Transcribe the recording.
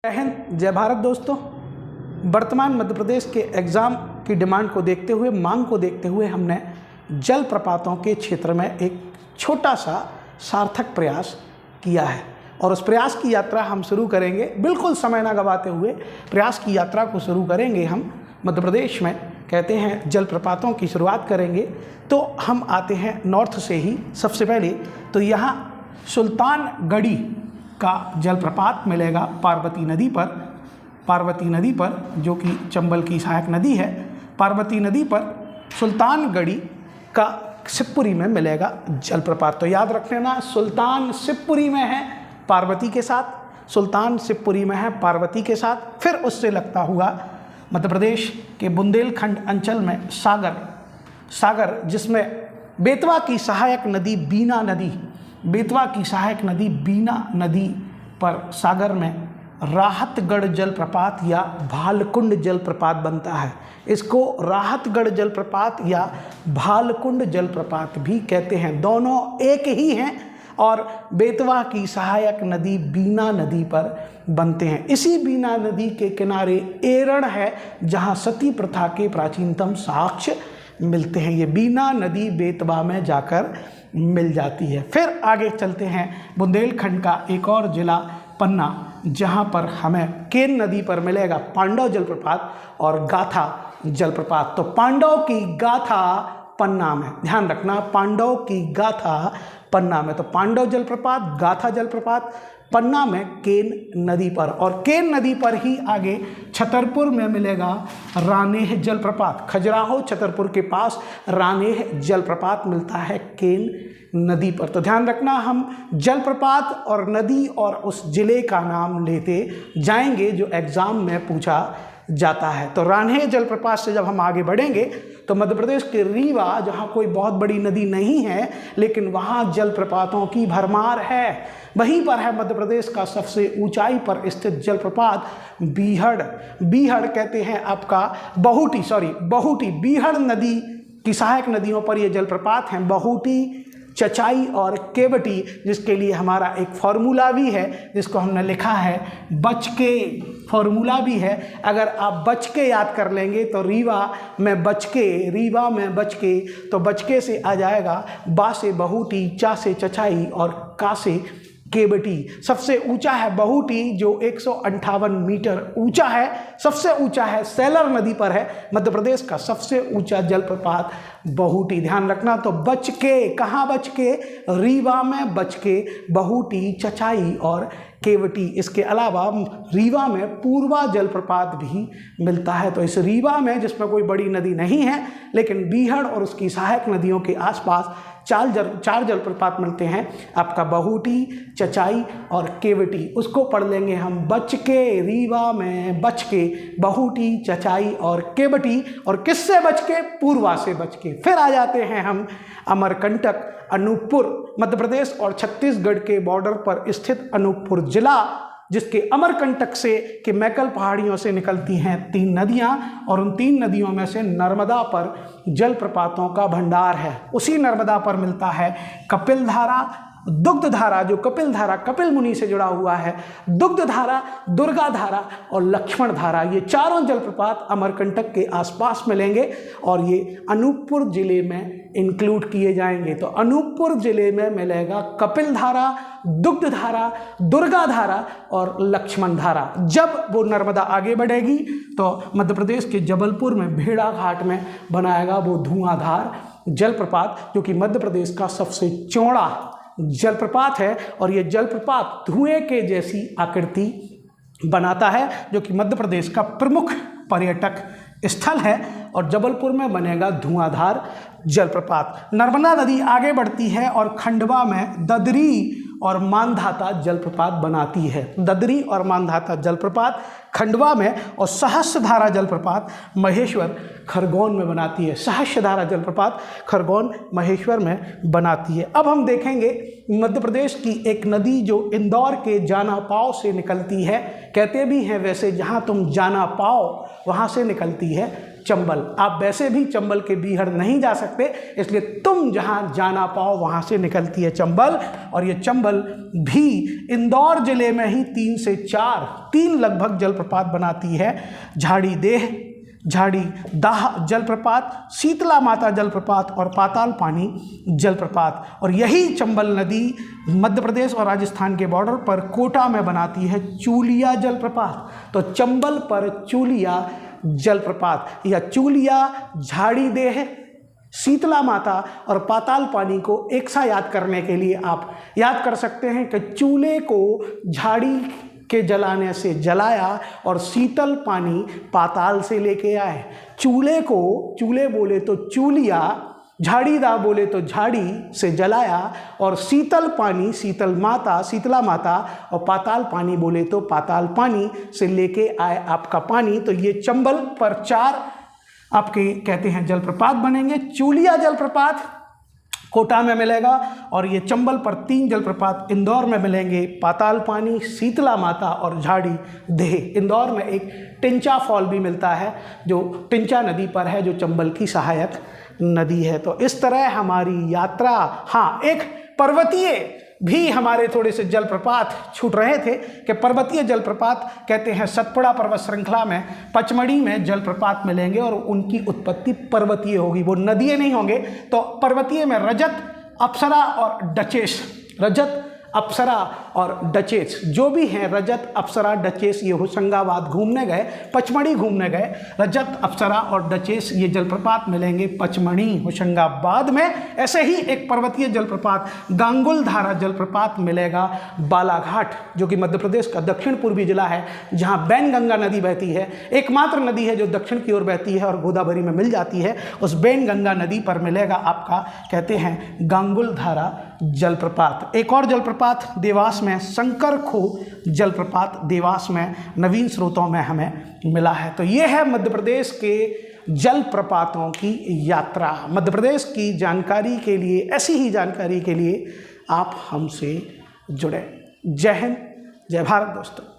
जय हिंद, जय भारत दोस्तों। वर्तमान मध्य प्रदेश के एग्ज़ाम की डिमांड को देखते हुए, मांग को देखते हुए हमने जलप्रपातों के क्षेत्र में एक छोटा सा सार्थक प्रयास किया है और उस प्रयास की यात्रा हम शुरू करेंगे। बिल्कुल समय ना गवाते हुए प्रयास की यात्रा को शुरू करेंगे। हम मध्य प्रदेश में कहते हैं जलप्रपातों की शुरुआत करेंगे, तो हम आते हैं नॉर्थ से ही। सबसे पहले तो यहाँ सुल्तानगढ़ी का जलप्रपात मिलेगा पार्वती नदी पर, जो कि चंबल की सहायक नदी है। पार्वती नदी पर सुल्तानगढ़ी का शिवपुरी में मिलेगा जलप्रपात। तो याद रख लेना, सुल्तान शिवपुरी में है पार्वती के साथ, सुल्तान शिवपुरी में है पार्वती के साथ। फिर उससे लगता हुआ मध्य प्रदेश के बुंदेलखंड अंचल में सागर, जिसमें बेतवा की सहायक नदी बीना नदी पर सागर में राहतगढ़ जलप्रपात या भालकुंड जलप्रपात बनता है। इसको राहतगढ़ जलप्रपात या भालकुंड जलप्रपात भी कहते हैं। दोनों एक ही हैं और बेतवा की सहायक नदी बीना नदी पर बनते हैं। इसी बीना नदी के किनारे एरण है, जहां सती प्रथा के प्राचीनतम साक्ष्य मिलते हैं। ये बीना नदी बेतवा में जाकर मिल जाती है। फिर आगे चलते हैं बुंदेलखंड का एक और जिला पन्ना, जहां पर हमें केन नदी पर मिलेगा पांडव जलप्रपात और गाथा जलप्रपात। तो पांडव की गाथा पन्ना में, ध्यान रखना, पांडव की गाथा पन्ना में। तो पांडव जलप्रपात, गाथा जलप्रपात पन्ना में केन नदी पर। और केन नदी पर ही आगे छतरपुर में मिलेगा रानेह जलप्रपात। खजुराहो छतरपुर के पास रानेह जलप्रपात मिलता है केन नदी पर। तो ध्यान रखना, हम जलप्रपात और नदी और उस जिले का नाम लेते जाएंगे जो एग्जाम में पूछा जाता है। तो रानेह जलप्रपात से जब हम आगे बढ़ेंगे तो मध्य प्रदेश के रीवा, जहाँ कोई बहुत बड़ी नदी नहीं है लेकिन वहाँ जलप्रपातों की भरमार है, वहीं पर है मध्य प्रदेश का सबसे ऊंचाई पर स्थित जलप्रपात बीहड़ कहते हैं आपका बहुटी बीहड़ नदी की सहायक नदियों पर ये जलप्रपात हैं। बहुटी, चचाई और केवटी, जिसके लिए हमारा एक फॉर्मूला भी है जिसको हमने लिखा है बचके, फॉर्मूला भी है। अगर आप बचके याद कर लेंगे तो रीवा में बचके, तो बचके से आ जाएगा बा से बहुटी, चा से चचाई और का से केवटी। सबसे ऊंचा है बहुटी जो 158 मीटर ऊंचा है। सबसे ऊंचा है सेलर नदी पर है। मध्य प्रदेश का सबसे ऊंचा जलप्रपात बहुटी, ध्यान रखना। तो बचके, कहाँ बचके? रीवा में बचके, बहुटी, चचाई और केवटी। इसके अलावा रीवा में पूर्वा जलप्रपात भी मिलता है। तो इस रीवा में, जिसमें कोई बड़ी नदी नहीं है लेकिन बीहड़ और उसकी सहायक नदियों के आसपास चार जलप्रपात मिलते हैं आपका, बहुटी, चचाई और केवटी। उसको पढ़ लेंगे हम बचके, रीवा में बचके, बहुटी, चचाई और केवटी। और किससे बचके? पूर्वा से बचके। फिर आ जाते हैं हम अमरकंटक, अनूपपुर, मध्य प्रदेश और छत्तीसगढ़ के बॉर्डर पर स्थित अनूपपुर जिला, जिसके अमरकंटक से के मैकल पहाड़ियों से निकलती हैं 3 नदियां और उन 3 नदियों में से नर्मदा पर जलप्रपातों का भंडार है। उसी नर्मदा पर मिलता है कपिलधारा, दुग्धधारा, जो कपिल मुनि से जुड़ा हुआ है, दुग्धधारा, दुर्गाधारा और लक्ष्मण धारा। ये चारों जलप्रपात अमरकंटक के आसपास मिलेंगे और ये अनूपपुर जिले में इंक्लूड किए जाएंगे। तो अनूपपुर जिले में मिलेगा कपिलधारा, दुग्धधारा, दुर्गाधारा और लक्ष्मण धारा। जब वो नर्मदा आगे बढ़ेगी तो मध्य प्रदेश के जबलपुर में भेड़ा घाट में बनाएगा वो धुआंधार जलप्रपात, जो कि मध्य प्रदेश का सबसे चौड़ा जलप्रपात है। और ये जलप्रपात धुएं के जैसी आकृति बनाता है, जो कि मध्य प्रदेश का प्रमुख पर्यटक स्थल है। और जबलपुर में बनेगा धुआंधार जलप्रपात। नर्मदा नदी आगे बढ़ती है और खंडवा में ददरी और मानधाता जलप्रपात बनाती है। ददरी और मानधाता जलप्रपात खंडवा में, और सहस्त्रधारा जलप्रपात महेश्वर खरगोन में बनाती है। सहस्त्रधारा जलप्रपात खरगोन महेश्वर में बनाती है। अब हम देखेंगे मध्य प्रदेश की एक नदी जो इंदौर के जाना पाव से निकलती है। कहते भी हैं वैसे, जहाँ तुम जाना पाओ वहाँ से निकलती है चंबल। आप वैसे भी चंबल के बीहड़ नहीं जा सकते, इसलिए तुम जहां जाना पाओ वहां से निकलती है चंबल। और ये चंबल भी इंदौर जिले में ही 3 से 4 लगभग जलप्रपात बनाती है। झाड़ी देह, झाड़ी दाह जलप्रपात, शीतला माता जलप्रपात और पाताल पानी जलप्रपात। और यही चंबल नदी मध्य प्रदेश और राजस्थान के बॉर्डर पर कोटा में बनाती है चूलिया जलप्रपात। तो चंबल पर चूलिया जलप्रपात या चूलिया, झाड़ी देह, शीतला माता और पाताल पानी को एक साथ याद करने के लिए आप याद कर सकते हैं कि चूल्हे को झाड़ी के जलाने से जलाया और शीतल पानी पाताल से लेके आए। चूल्हे को चूल्हे बोले तो चूलिया, झाड़ीदा बोले तो झाड़ी से जलाया और शीतल पानी शीतला माता और पाताल पानी बोले तो पाताल पानी से लेके आए आपका पानी। तो ये चंबल पर 4 आपके कहते हैं जलप्रपात बनेंगे। चूलिया जलप्रपात कोटा में मिलेगा और ये चंबल पर 3 जलप्रपात इंदौर में मिलेंगे, पाताल पानी, शीतला माता और झाड़ी देह। इंदौर में एक टिंचा फॉल भी मिलता है जो टिंचा नदी पर है, जो चंबल की सहायक नदी है। तो इस तरह हमारी यात्रा, हाँ एक पर्वतीय भी हमारे थोड़े से जलप्रपात छूट रहे थे कि पर्वतीय जलप्रपात कहते हैं सतपुड़ा पर्वत श्रृंखला में पचमढ़ी में जलप्रपात मिलेंगे और उनकी उत्पत्ति पर्वतीय होगी, वो नदियाँ नहीं होंगे। तो पर्वतीय में रजत, अप्सरा और डचेस, रजत, अप्सरा और डचेस जो भी हैं, रजत, अप्सरा, डचेस, ये होशंगाबाद घूमने गए, पचमढ़ी घूमने गए, रजत, अप्सरा और डचेस ये जलप्रपात मिलेंगे पचमढ़ी होशंगाबाद में। ऐसे ही एक पर्वतीय जलप्रपात गांगुल धारा जलप्रपात मिलेगा बालाघाट, जो कि मध्य प्रदेश का दक्षिण पूर्वी जिला है, जहां बैनगंगा नदी बहती है। एकमात्र नदी है जो दक्षिण की ओर बहती है और गोदावरी में मिल जाती है। उस बैनगंगा नदी पर मिलेगा आपका कहते हैं गांगुल धारा जलप्रपात। एक और जलप्रपात देवास में शंकर खो जलप्रपात देवास में नवीन स्रोतों में हमें मिला है। तो ये है मध्य प्रदेश के जलप्रपातों की यात्रा। मध्य प्रदेश की जानकारी के लिए, ऐसी ही जानकारी के लिए आप हमसे जुड़े। जय हिंद, जय भारत दोस्तों।